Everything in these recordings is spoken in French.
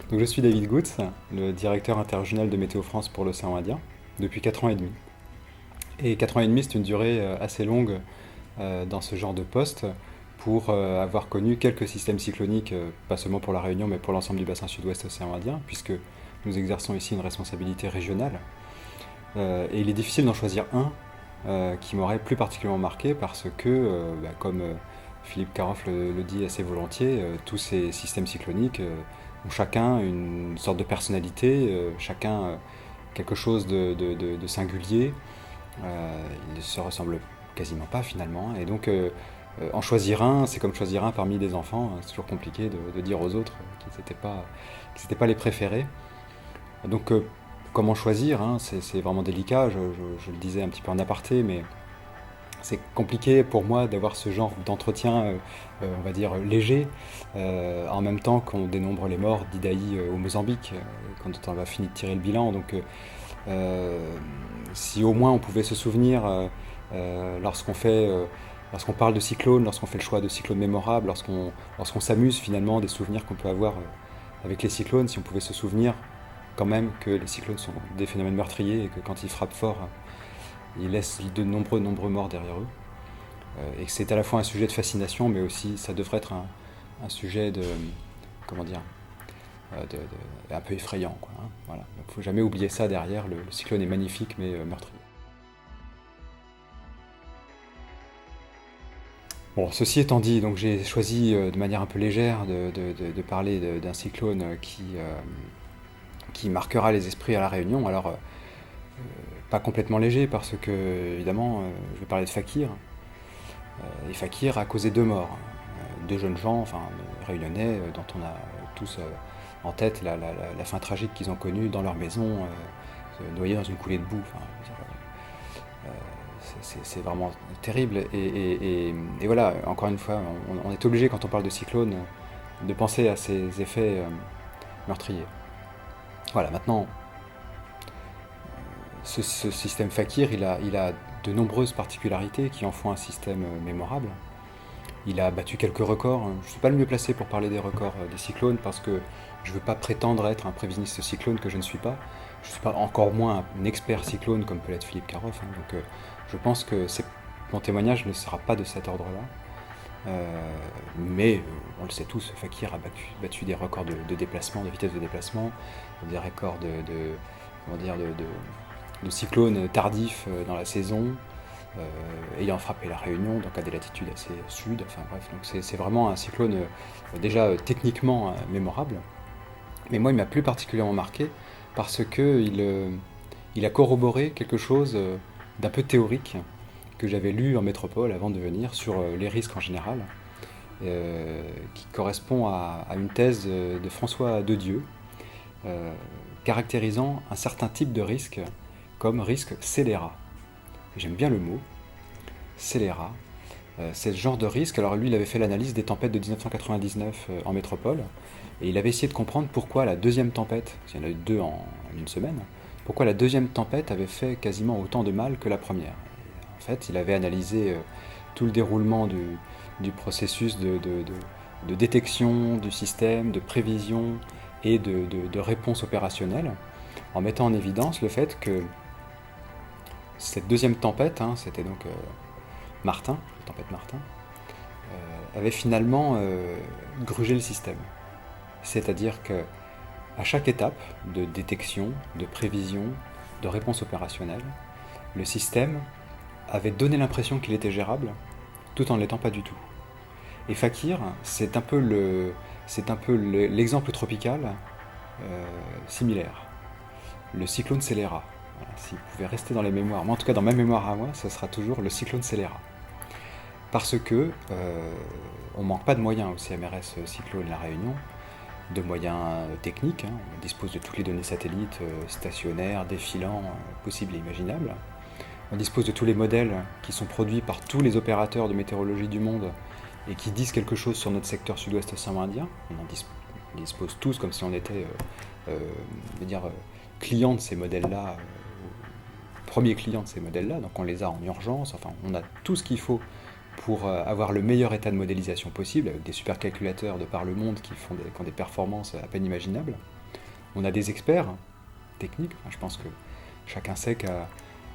Donc je suis David Goots, le directeur interrégional de Météo France pour l'océan Indien, depuis 4 ans et demi. Et 4 ans et demi, c'est une durée assez longue dans ce genre de poste pour avoir connu quelques systèmes cycloniques, pas seulement pour la Réunion, mais pour l'ensemble du bassin sud-ouest océan Indien, puisque nous exerçons ici une responsabilité régionale. Et il est difficile d'en choisir un qui m'aurait plus particulièrement marqué parce que, comme Philippe Caroff le dit assez volontiers, tous ces systèmes cycloniques ont chacun une sorte de personnalité, chacun quelque chose de singulier. Ils ne se ressemblent quasiment pas finalement. Et donc, en choisir un, c'est comme choisir un parmi des enfants. C'est toujours compliqué de dire aux autres qu'ils n'étaient pas les préférés. Donc, comment choisir, hein, c'est vraiment délicat. Je le disais un petit peu en aparté, mais c'est compliqué pour moi d'avoir ce genre d'entretien, on va dire, léger, en même temps qu'on dénombre les morts d'Idaï au Mozambique, quand on va finir de tirer le bilan. Donc, si au moins on pouvait se souvenir, lorsqu'on parle de cyclone, lorsqu'on fait le choix de cyclones mémorables, lorsqu'on s'amuse finalement des souvenirs qu'on peut avoir avec les cyclones, si on pouvait se souvenir quand même que les cyclones sont des phénomènes meurtriers et que quand ils frappent fort, ils laissent de nombreux morts derrière eux. Et que c'est à la fois un sujet de fascination, mais aussi ça devrait être un sujet de, comment dire, un peu effrayant, quoi, hein, voilà. Donc il ne faut jamais oublier ça derrière. Le cyclone est magnifique, mais meurtrier. Bon, ceci étant dit, donc j'ai choisi de manière un peu légère de parler d'un cyclone qui marquera les esprits à La Réunion. Alors, pas complètement léger, parce que, évidemment, je vais parler de Fakir. Et Fakir a causé 2 morts. Deux jeunes gens, enfin, réunionnais, dont on a tous en tête la fin tragique qu'ils ont connue dans leur maison, noyés dans une coulée de boue. Enfin, c'est vraiment terrible. Et voilà, encore une fois, on est obligé, quand on parle de cyclone, de penser à ces effets meurtriers. Voilà, maintenant, ce système Fakir, il a de nombreuses particularités qui en font un système mémorable. Il a battu quelques records. Je ne suis pas le mieux placé pour parler des records des cyclones parce que je ne veux pas prétendre être un prévisionniste cyclone que je ne suis pas. Je ne suis pas encore moins un expert cyclone comme peut l'être Philippe Caroff, hein. Donc je pense que mon témoignage ne sera pas de cet ordre-là. Mais on le sait tous, Fakir a battu des records de déplacement, de vitesse de déplacement, des records comment dire, de cyclones tardifs dans la saison, ayant frappé la Réunion, donc à des latitudes assez sud. Enfin bref, donc c'est vraiment un cyclone déjà techniquement mémorable. Mais moi, il m'a plus particulièrement marqué parce que il a corroboré quelque chose d'un peu théorique que j'avais lu en métropole avant de venir sur les risques en général, qui correspond à une thèse de François Dedieu, euh, caractérisant un certain type de risque comme risque scélérat. J'aime bien le mot, scélérat. C'est ce genre de risque. Alors lui, il avait fait l'analyse des tempêtes de 1999 en métropole, et il avait essayé de comprendre pourquoi la deuxième tempête, il y en a eu deux en une semaine, pourquoi la deuxième tempête avait fait quasiment autant de mal que la première. En fait, il avait analysé tout le déroulement du processus de détection du système, de prévision et de réponse opérationnelle, en mettant en évidence le fait que cette deuxième tempête, hein, c'était donc Martin, la tempête Martin, avait finalement grugé le système. C'est-à-dire que à chaque étape de détection, de prévision, de réponse opérationnelle, le système avait donné l'impression qu'il était gérable, tout en ne l'étant pas du tout. Et Fakir, c'est un peu l'exemple tropical similaire. Le cyclone scélérat. Voilà, s'il pouvait rester dans les mémoires, moi en tout cas dans ma mémoire à moi, ça sera toujours le cyclone scélérat. Parce que on manque pas de moyens au CMRS Cyclone La Réunion, de moyens techniques, hein. On dispose de toutes les données satellites stationnaires, défilants, possibles et imaginables. On dispose de tous les modèles qui sont produits par tous les opérateurs de météorologie du monde et qui disent quelque chose sur notre secteur sud-ouest océan Indien. On dispose tous comme si on était clients de ces modèles-là, premiers clients de ces modèles-là, donc on les a en urgence, enfin on a tout ce qu'il faut pour avoir le meilleur état de modélisation possible, avec des supercalculateurs de par le monde qui ont des performances à peine imaginables. On a des experts techniques. Enfin, je pense que chacun sait que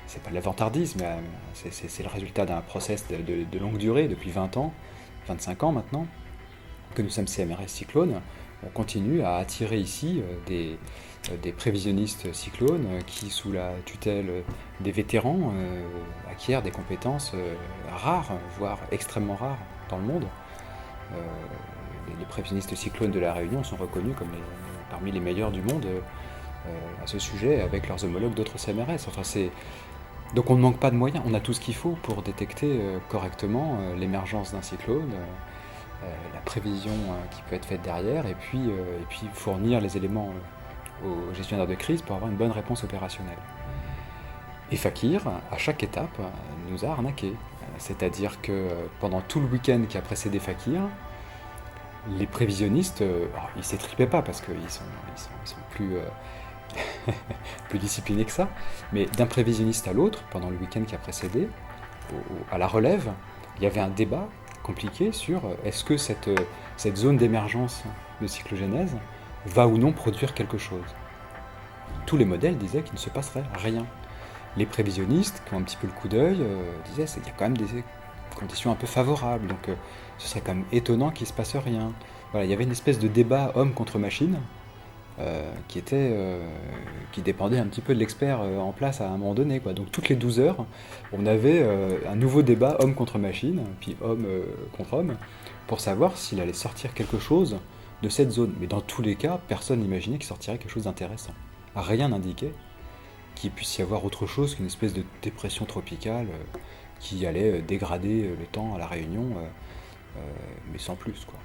c'est pas de l'avantardisme, mais c'est le résultat d'un process de longue durée, depuis 20 ans, 25 ans maintenant, que nous sommes CMRS Cyclone. On continue à attirer ici des prévisionnistes cyclones qui, sous la tutelle des vétérans, acquièrent des compétences rares, voire extrêmement rares dans le monde. Les prévisionnistes cyclones de la Réunion sont reconnus comme parmi les meilleurs du monde à ce sujet, avec leurs homologues d'autres CMRS. Enfin, donc on ne manque pas de moyens, on a tout ce qu'il faut pour détecter correctement l'émergence d'un cyclone, la prévision qui peut être faite derrière, et puis fournir les éléments aux gestionnaires de crise pour avoir une bonne réponse opérationnelle. Et Fakir, à chaque étape, nous a arnaqués. C'est-à-dire que pendant tout le week-end qui a précédé Fakir, les prévisionnistes, ils s'étripaient pas parce qu'ils sont plus, plus disciplinés que ça, mais d'un prévisionniste à l'autre, pendant le week-end qui a précédé, à la relève, il y avait un débat compliqué sur est-ce que cette zone d'émergence de cyclogénèse va ou non produire quelque chose. Tous les modèles disaient qu'il ne se passerait rien. Les prévisionnistes, qui ont un petit peu le coup d'œil, disaient qu'il y a quand même des conditions un peu favorables, donc ce serait quand même étonnant qu'il ne se passe rien. Voilà, il y avait une espèce de débat homme contre machine qui dépendait un petit peu de l'expert en place à un moment donné, quoi. Donc toutes les 12 heures, on avait un nouveau débat homme contre machine, puis homme contre homme, pour savoir s'il allait sortir quelque chose de cette zone. Mais dans tous les cas, personne n'imaginait qu'il sortirait quelque chose d'intéressant. Rien n'indiquait qu'il puisse y avoir autre chose qu'une espèce de dépression tropicale qui allait dégrader le temps à La Réunion, mais sans plus, quoi.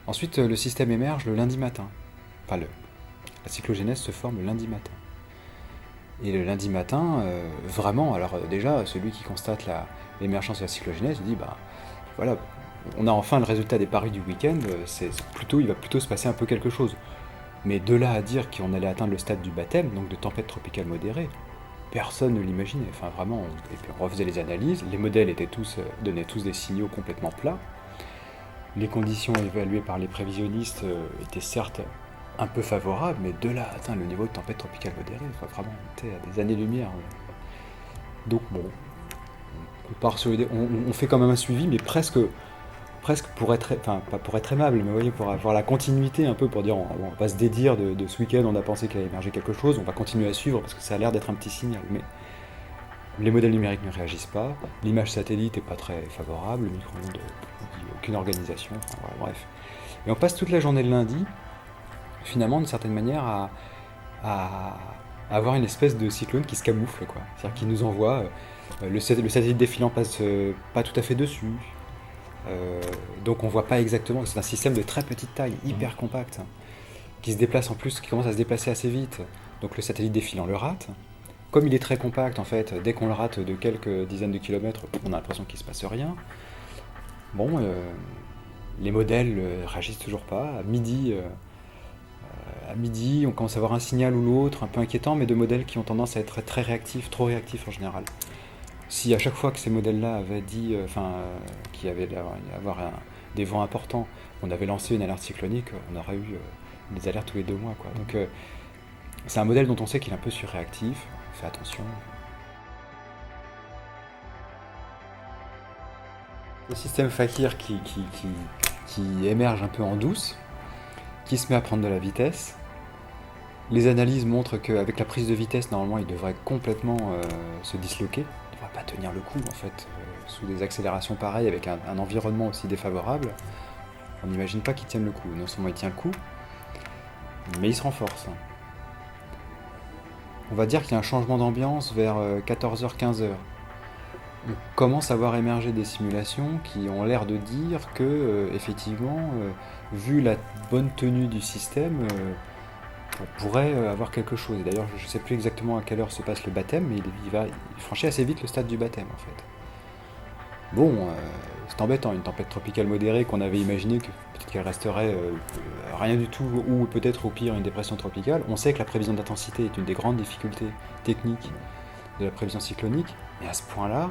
Ensuite, le système émerge le lundi matin. Enfin, la cyclogénèse se forme le lundi matin. Et le lundi matin, vraiment, alors déjà, celui qui constate l'émergence de la cyclogénèse, il dit, voilà, on a enfin le résultat des paris du week-end, il va plutôt se passer un peu quelque chose. Mais de là à dire qu'on allait atteindre le stade du baptême, donc de tempête tropicale modérée, personne ne l'imaginait. Enfin, vraiment, et puis on refaisait les analyses, les modèles donnaient tous des signaux complètement plats. Les conditions évaluées par les prévisionnistes étaient certes un peu favorables, mais de là à atteindre le niveau de tempête tropicale modérée, vraiment, on était à des années-lumière. Donc bon, on part sur l'idée, on fait quand même un suivi, mais presque pour être, enfin pas pour être aimable, mais vous voyez, pour avoir la continuité un peu, pour dire on va pas se dédire de ce week-end, on a pensé qu'il allait émerger quelque chose, on va continuer à suivre parce que ça a l'air d'être un petit signal. Mais les modèles numériques ne réagissent pas, l'image satellite n'est pas très favorable, le micro-ondes, aucune organisation, enfin voilà, bref. Et on passe toute la journée de lundi, finalement, d'une certaine manière, à avoir une espèce de cyclone qui se camoufle, quoi. C'est-à-dire qui nous envoie, le satellite défilant passe pas tout à fait dessus. Donc on voit pas exactement, c'est un système de très petite taille, hyper compact, qui se déplace en plus, qui commence à se déplacer assez vite. Donc le satellite défilant le rate. Comme il est très compact, en fait, dès qu'on le rate de quelques dizaines de kilomètres, on a l'impression qu'il se passe rien. Bon, les modèles réagissent toujours pas. À midi, on commence à avoir un signal ou l'autre, un peu inquiétant, mais de modèles qui ont tendance à être très réactifs, trop réactifs en général. Si à chaque fois que ces modèles-là avaient dit, qu'il y avait des vents importants, on avait lancé une alerte cyclonique, on aurait eu des alertes tous les 2 mois, quoi. Donc c'est un modèle dont on sait qu'il est un peu surréactif, on fait attention. Le système Fakir qui émerge un peu en douce, qui se met à prendre de la vitesse. Les analyses montrent qu'avec la prise de vitesse, normalement, il devrait complètement se disloquer. Il ne devrait pas tenir le coup, en fait, sous des accélérations pareilles, avec un environnement aussi défavorable. On n'imagine pas qu'il tienne le coup. Non seulement il tient le coup, mais il se renforce. On va dire qu'il y a un changement d'ambiance vers 14h, 15h. On commence à voir émerger des simulations qui ont l'air de dire que, effectivement, vu la bonne tenue du système, on pourrait avoir quelque chose. D'ailleurs, je ne sais plus exactement à quelle heure se passe le baptême, mais il franchit assez vite le stade du baptême, en fait. Bon, c'est embêtant, une tempête tropicale modérée qu'on avait imaginé que peut-être qu'elle resterait rien du tout, ou peut-être au pire une dépression tropicale. On sait que la prévision d'intensité est une des grandes difficultés techniques de la prévision cyclonique, mais à ce point-là,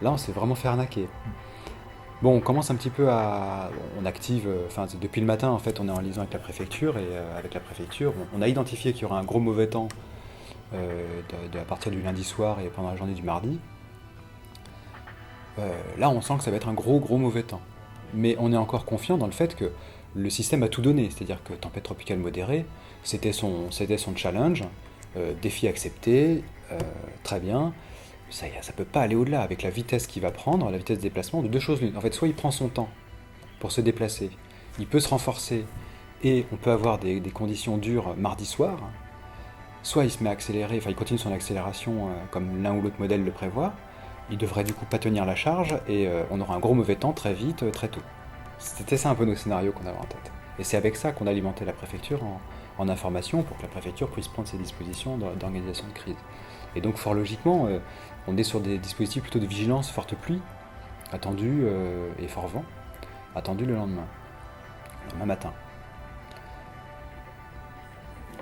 on s'est vraiment fait arnaquer. Bon, on commence un petit peu on active, enfin depuis le matin en fait, on est en liaison avec la préfecture et avec la préfecture, on a identifié qu'il y aura un gros mauvais temps à partir du lundi soir et pendant la journée du mardi. Là, on sent que ça va être un gros gros mauvais temps. Mais on est encore confiant dans le fait que le système a tout donné, c'est-à-dire que tempête tropicale modérée, c'était son challenge, défi accepté, très bien. Ça peut pas aller au-delà avec la vitesse qu'il va prendre, la vitesse de déplacement, de deux choses l'une. En fait, soit il prend son temps pour se déplacer, il peut se renforcer et on peut avoir des conditions dures mardi soir, soit il se met à accélérer, enfin il continue son accélération comme l'un ou l'autre modèle le prévoit, il devrait du coup pas tenir la charge et on aura un gros mauvais temps très vite, très tôt. C'était ça un peu nos scénarios qu'on avait en tête. Et c'est avec ça qu'on alimentait la préfecture en information pour que la préfecture puisse prendre ses dispositions d'organisation de crise. Et donc fort logiquement, on est sur des dispositifs plutôt de vigilance forte pluie, attendu et fort vent, attendu le lendemain matin.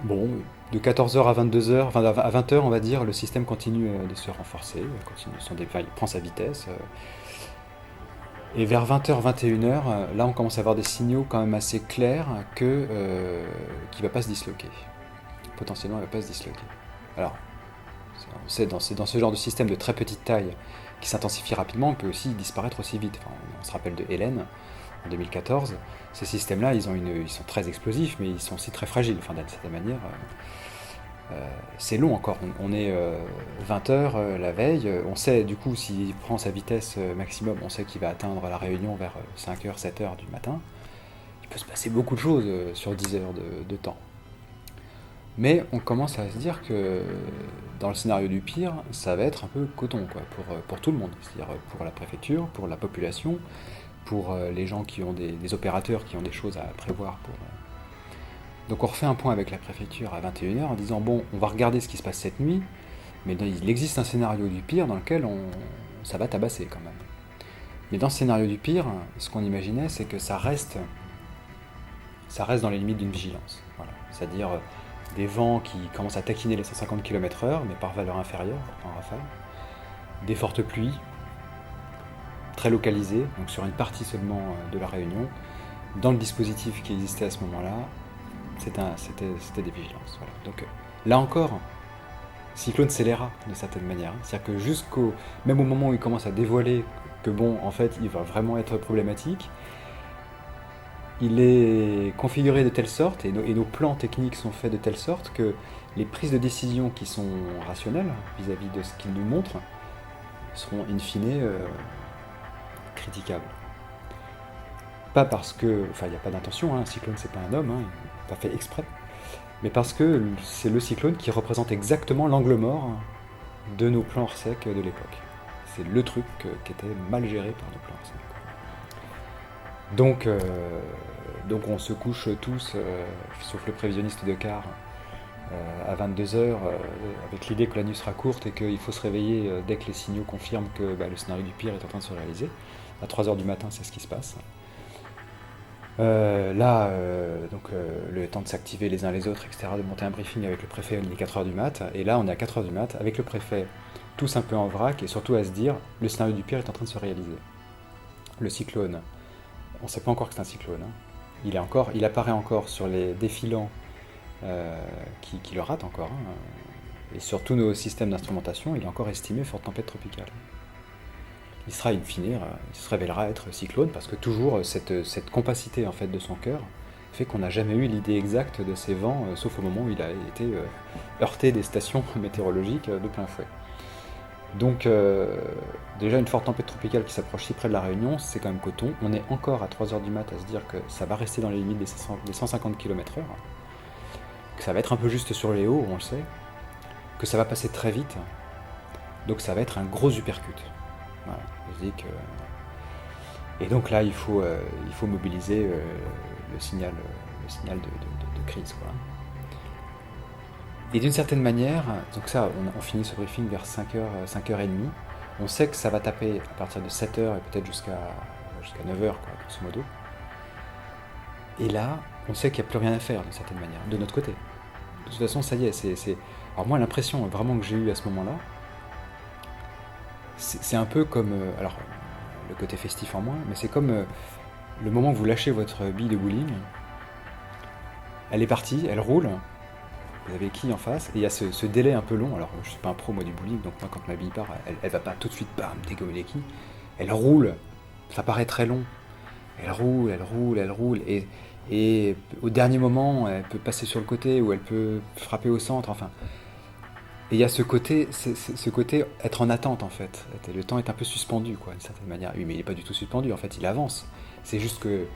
Bon, de 14h à 22h, enfin à 20h on va dire, le système continue de se renforcer, il prend sa vitesse. Et vers 20h, 21h, là on commence à avoir des signaux quand même assez clairs qu'il ne va pas se disloquer. Potentiellement il ne va pas se disloquer. Alors, c'est dans ce genre de système de très petite taille qui s'intensifie rapidement, on peut aussi disparaître aussi vite. Enfin, on se rappelle de Hélène en 2014. Ces systèmes-là, ils sont très explosifs, mais ils sont aussi très fragiles. Enfin, d'une certaine manière, c'est long encore. On est 20h la veille. On sait, du coup, s'il prend sa vitesse maximum, on sait qu'il va atteindre la Réunion vers 5h, 7h du matin. Il peut se passer beaucoup de choses sur 10 heures de temps. Mais on commence à se dire que dans le scénario du pire, ça va être un peu coton quoi, pour tout le monde. C'est-à-dire pour la préfecture, pour la population, pour les gens qui ont des opérateurs qui ont des choses à prévoir. Donc on refait un point avec la préfecture à 21h en disant bon, on va regarder ce qui se passe cette nuit, mais il existe un scénario du pire dans lequel ça va tabasser quand même. Mais dans ce scénario du pire, ce qu'on imaginait, c'est que ça reste dans les limites d'une vigilance. Voilà. C'est-à-dire des vents qui commencent à taquiner les 150 km/h, mais par valeur inférieure en rafale, des fortes pluies, très localisées, donc sur une partie seulement de la Réunion. Dans le dispositif qui existait à ce moment-là, c'était des vigilances. Voilà. Donc là encore, cyclone scélérat de certaine manière. C'est-à-dire que même au moment où il commence à dévoiler que bon, en fait, il va vraiment être problématique, il est configuré de telle sorte, et nos plans techniques sont faits de telle sorte que les prises de décision qui sont rationnelles vis-à-vis de ce qu'il nous montre seront in fine critiquables. Pas parce que, enfin il n'y a pas d'intention, un cyclone c'est pas un homme, il n'est pas fait exprès, mais parce que c'est le cyclone qui représente exactement l'angle mort de nos plans hors sec de l'époque. C'est le truc qui était mal géré par nos plans hors sec. Donc on se couche tous, sauf le prévisionniste de quart, à 22h, avec l'idée que la nuit sera courte et qu'il faut se réveiller dès que les signaux confirment que le scénario du pire est en train de se réaliser. À 3h du matin, c'est ce qui se passe. Le temps de s'activer les uns les autres, etc., de monter un briefing avec le préfet, on est 4h du mat, et là on est à 4h du mat, avec le préfet, tous un peu en vrac, et surtout à se dire, le scénario du pire est en train de se réaliser. Le cyclone, on ne sait pas encore que c'est un cyclone, il apparaît encore sur les défilants qui le ratent encore, et sur tous nos systèmes d'instrumentation, il est encore estimé forte tempête tropicale. Il sera in fine, il se révélera être cyclone parce que toujours cette compacité en fait de son cœur fait qu'on n'a jamais eu l'idée exacte de ces vents, sauf au moment où il a été heurté des stations météorologiques de plein fouet. Donc déjà une forte tempête tropicale qui s'approche si près de la Réunion, c'est quand même coton. On est encore à 3h du mat à se dire que ça va rester dans les limites des 150 km/h, que ça va être un peu juste sur les hauts, on le sait, que ça va passer très vite, donc ça va être un gros uppercut. Voilà, je dis que... Et donc là, il faut mobiliser le signal de crise, quoi. Et d'une certaine manière, donc ça, on finit ce briefing vers 5h, 5h30. On sait que ça va taper à partir de 7h et peut-être jusqu'à 9h, quoi, grosso modo. Et là, on sait qu'il n'y a plus rien à faire d'une certaine manière, de notre côté. De toute façon, ça y est, Alors moi, l'impression vraiment que j'ai eue à ce moment-là, c'est un peu comme... alors, le côté festif en moins, mais c'est comme le moment où vous lâchez votre bille de bowling, elle est partie, elle roule, vous avez les quilles en face, et il y a ce délai un peu long. Alors, je suis pas un pro moi du bowling, donc moi quand ma bille part, elle va pas tout de suite bam, dégommer les quilles. Elle roule, ça paraît très long. Elle roule, elle roule, elle roule, et au dernier moment, elle peut passer sur le côté ou elle peut frapper au centre. Enfin, et il y a ce côté être en attente en fait. Le temps est un peu suspendu, quoi, d'une certaine manière. Oui, mais il n'est pas du tout suspendu. En fait, il avance. C'est juste que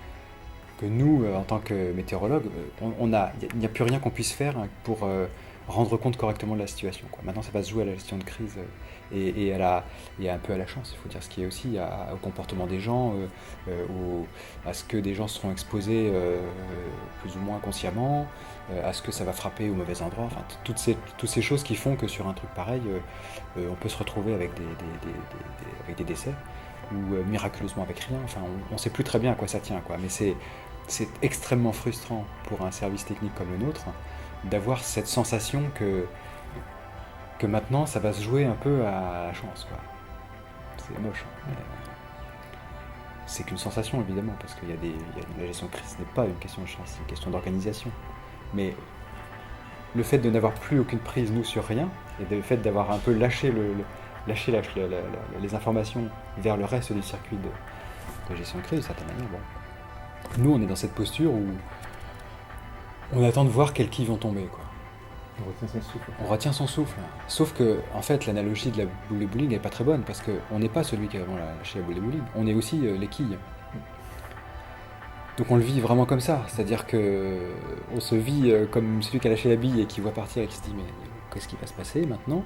nous, en tant que météorologues, il n'y a plus rien qu'on puisse faire pour rendre compte correctement de la situation, quoi. Maintenant, ça va se jouer à la gestion de crise et un peu à la chance, il faut dire ce qui est aussi, au comportement des gens, à ce que des gens seront exposés plus ou moins consciemment, à ce que ça va frapper au mauvais endroit, enfin, toutes ces choses qui font que sur un truc pareil, on peut se retrouver avec avec des décès, ou miraculeusement avec rien, enfin, on ne sait plus très bien à quoi ça tient, quoi, mais c'est extrêmement frustrant pour un service technique comme le nôtre d'avoir cette sensation que maintenant ça va se jouer un peu à la chance, quoi. C'est moche, hein, mais c'est qu'une sensation évidemment, parce qu'il la gestion de crise n'est pas une question de chance, c'est une question d'organisation. Mais le fait de n'avoir plus aucune prise, nous, sur rien, et le fait d'avoir un peu lâché les informations vers le reste du circuit de gestion de crise, d'une certaine manière, bon. Nous, on est dans cette posture où on attend de voir quels quilles vont tomber, quoi. On retient son souffle. On retient son souffle. Sauf que, en fait, l'analogie de la boule de bowling n'est pas très bonne, parce qu'on n'est pas celui qui a vraiment lâché la boule de bowling, on est aussi les quilles. Donc on le vit vraiment comme ça, c'est-à-dire que on se vit comme celui qui a lâché la bille et qui voit partir et qui se dit mais qu'est-ce qui va se passer maintenant?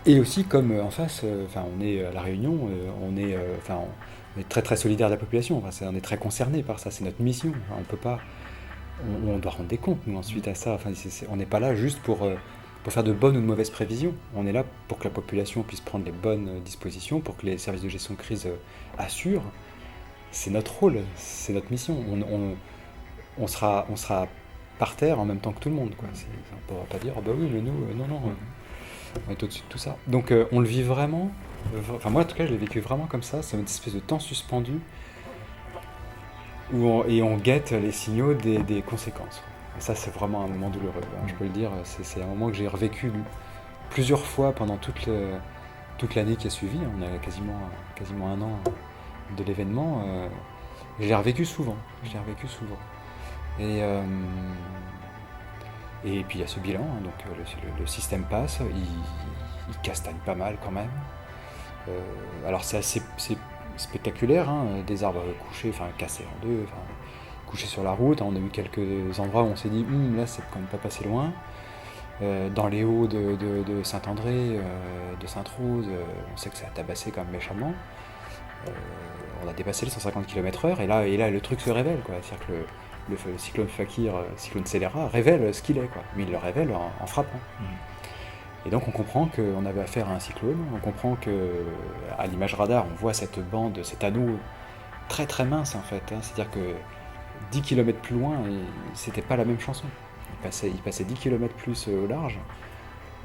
Et aussi comme en face, on est à La Réunion, on est très très solidaire de la population, on est très concerné par ça, c'est notre mission, on peut pas, on doit rendre des comptes nous ensuite à ça, on n'est pas là juste pour faire de bonnes ou de mauvaises prévisions, on est là pour que la population puisse prendre les bonnes dispositions, pour que les services de gestion de crise assurent. C'est notre rôle, c'est notre mission. On sera par terre en même temps que tout le monde, quoi. On ne pourra pas dire, oh bah oui, mais nous, non, on est au-dessus de tout ça. Donc on le vit vraiment, enfin moi en tout cas je l'ai vécu vraiment comme ça, c'est une espèce de temps suspendu et on guette les signaux des conséquences. Et ça c'est vraiment un moment douloureux, hein, je peux le dire, c'est un moment que j'ai revécu plusieurs fois pendant toute l'année qui a suivi, on a quasiment un an de l'événement, je l'ai revécu souvent. Et puis il y a ce bilan, hein, donc le système passe, il castagne pas mal quand même. Alors c'est assez spectaculaire, hein, des arbres couchés, cassés en deux, couchés sur la route. On a eu quelques endroits où on s'est dit, là c'est quand même pas passé loin. Dans les hauts de Saint-André, de Sainte-Rose, on sait que ça a tabassé quand même méchamment. On a dépassé les 150 km/h et là le truc se révèle, quoi. C'est-à-dire que le cyclone Fakir, cyclone scélérat, révèle ce qu'il est, quoi. Mais il le révèle en frappant. Et donc on comprend qu'on avait affaire à un cyclone, on comprend qu'à l'image radar on voit cette bande, cet anneau très très mince en fait, hein. C'est-à-dire que 10 km plus loin, c'était pas la même chanson. Il passait 10 km plus au large,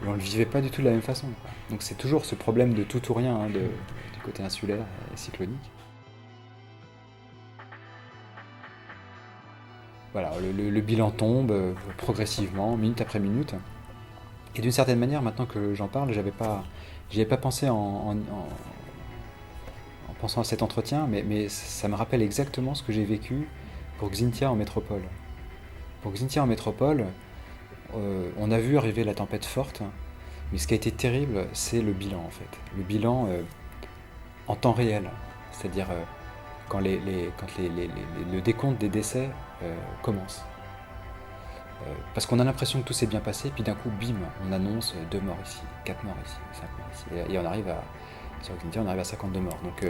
et on le vivait pas du tout de la même façon, quoi. Donc c'est toujours ce problème de tout ou rien, hein, du côté insulaire et cyclonique. Voilà, le bilan tombe progressivement, minute après minute. Et d'une certaine manière, maintenant que j'en parle, j'y avais pas pensé en pensant à cet entretien, mais ça me rappelle exactement ce que j'ai vécu pour Xynthia en métropole. Pour Xynthia en métropole, on a vu arriver la tempête forte, mais ce qui a été terrible, c'est le bilan en fait. Le bilan en temps réel, c'est-à-dire quand le décompte des décès commence. Parce qu'on a l'impression que tout s'est bien passé, puis d'un coup, bim, on annonce 2 morts ici, 4 morts ici, 5 morts ici, et on arrive à 52 morts. Donc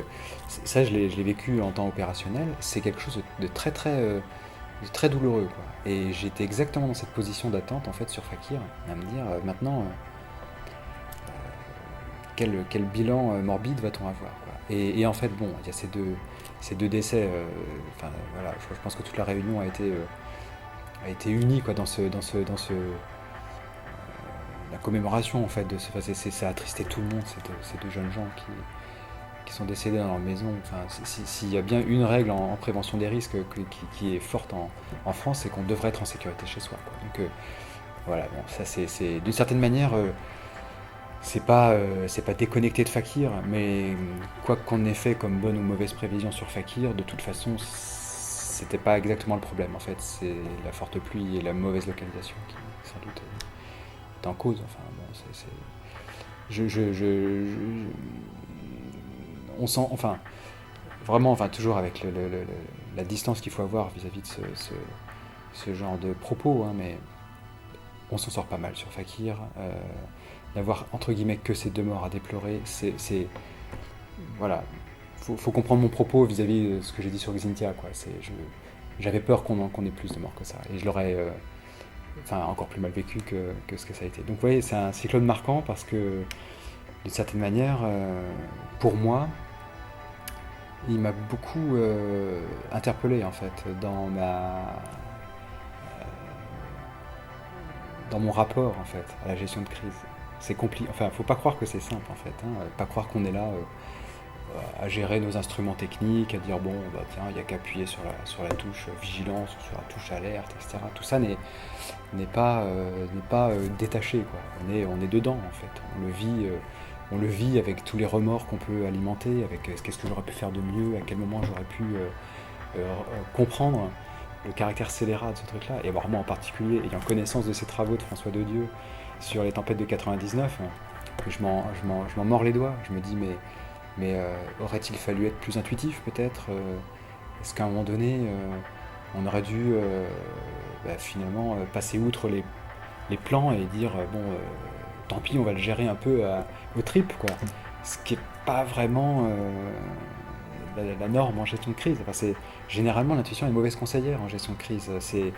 ça, je l'ai vécu en temps opérationnel, c'est quelque chose de très très douloureux, quoi. Et j'étais exactement dans cette position d'attente en fait sur Fakir, à me dire maintenant quel bilan morbide va-t-on avoir, quoi. Et en fait bon, il y a ces deux décès, voilà, je pense que toute la Réunion a été unie, quoi, dans la commémoration en fait de ça a attristé tout le monde, ces deux jeunes gens qui sont décédés dans leur maison. Enfin, s'il y a bien une règle en prévention des risques qui est forte en France, c'est qu'on devrait être en sécurité chez soi, quoi. Donc voilà, bon, ça c'est d'une certaine manière, c'est pas déconnecté de Fakir, mais quoi qu'on ait fait comme bonne ou mauvaise prévision sur Fakir, de toute façon, c'était pas exactement le problème en fait. C'est la forte pluie et la mauvaise localisation qui sans doute est en cause. Enfin bon, on sent, enfin vraiment, enfin toujours avec la distance qu'il faut avoir vis-à-vis de ce genre de propos, hein, mais on s'en sort pas mal sur Fakir. D'avoir entre guillemets que ces 2 morts à déplorer, voilà, faut comprendre mon propos vis-à-vis de ce que j'ai dit sur Xynthia, quoi. J'avais peur qu'on ait plus de morts que ça, et je l'aurais encore plus mal vécu que ce que ça a été. Donc vous voyez, c'est un cyclone marquant parce que d'une certaine manière, pour moi, il m'a beaucoup interpellé en fait dans mon rapport en fait à la gestion de crise. C'est compliqué. Enfin, faut pas croire que c'est simple en fait, hein. Pas croire qu'on est là à gérer nos instruments techniques, à dire bon, bah tiens, il n'y a qu'à appuyer sur la touche vigilance, ou sur la touche alerte, etc. Tout ça n'est pas détaché, quoi. On est dedans en fait. On le vit avec tous les remords qu'on peut alimenter, avec qu'est-ce que j'aurais pu faire de mieux, à quel moment j'aurais pu comprendre le caractère scélérat de ce truc-là, et alors moi en particulier, ayant connaissance de ces travaux de François Dedieu sur les tempêtes de 99, je m'en mords les doigts. Je me dis mais aurait-il fallu être plus intuitif peut-être, est-ce qu'à un moment donné on aurait dû finalement passer outre les plans et dire bon tant pis, on va le gérer un peu au trip, quoi. Ce qui est pas vraiment la norme en gestion de crise. Enfin, généralement l'intuition est mauvaise conseillère en gestion de crise. S'il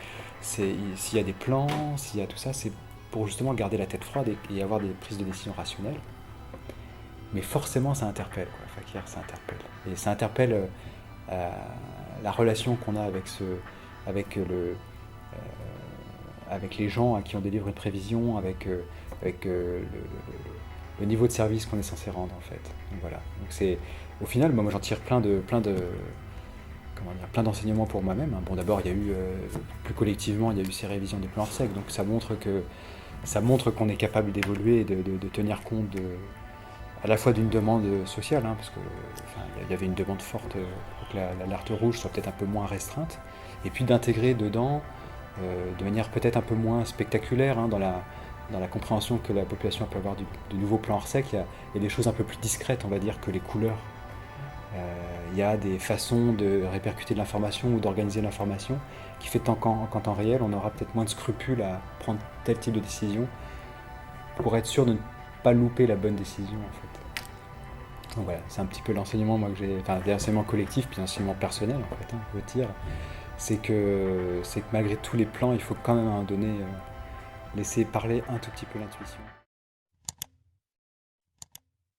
y a des plans, s'il y a tout ça, c'est pour justement garder la tête froide et avoir des prises de décision rationnelles. Mais forcément, ça interpelle, quoi. Fakir, ça interpelle. Et ça interpelle la relation qu'on a avec les gens à qui on délivre une prévision, avec le niveau de service qu'on est censé rendre, en fait. Donc voilà. Donc au final, moi j'en tire plein d'enseignements pour moi-même, hein. Bon, d'abord, il y a eu plus collectivement, il y a eu ces révisions des plans Orsec, donc ça montre qu'on est capable d'évoluer et de tenir compte à la fois d'une demande sociale, hein, parce que il y avait une demande forte pour que l'alerte rouge soit peut-être un peu moins restreinte, et puis d'intégrer dedans de manière peut-être un peu moins spectaculaire, hein, dans la compréhension que la population peut avoir du nouveau plan Orsec. Il y a des choses un peu plus discrètes, on va dire, que les couleurs. Il y a des façons de répercuter de l'information ou d'organiser l'information qui fait qu'en temps réel, on aura peut-être moins de scrupules à prendre tel type de décision pour être sûr de ne pas louper la bonne décision, en fait. Donc voilà, c'est un petit peu l'enseignement, moi, que j'ai, enfin, l'enseignement collectif puis l'enseignement personnel, en fait, hein, je veux dire, c'est que malgré tous les plans, il faut quand même à un moment donné laisser parler un tout petit peu l'intuition.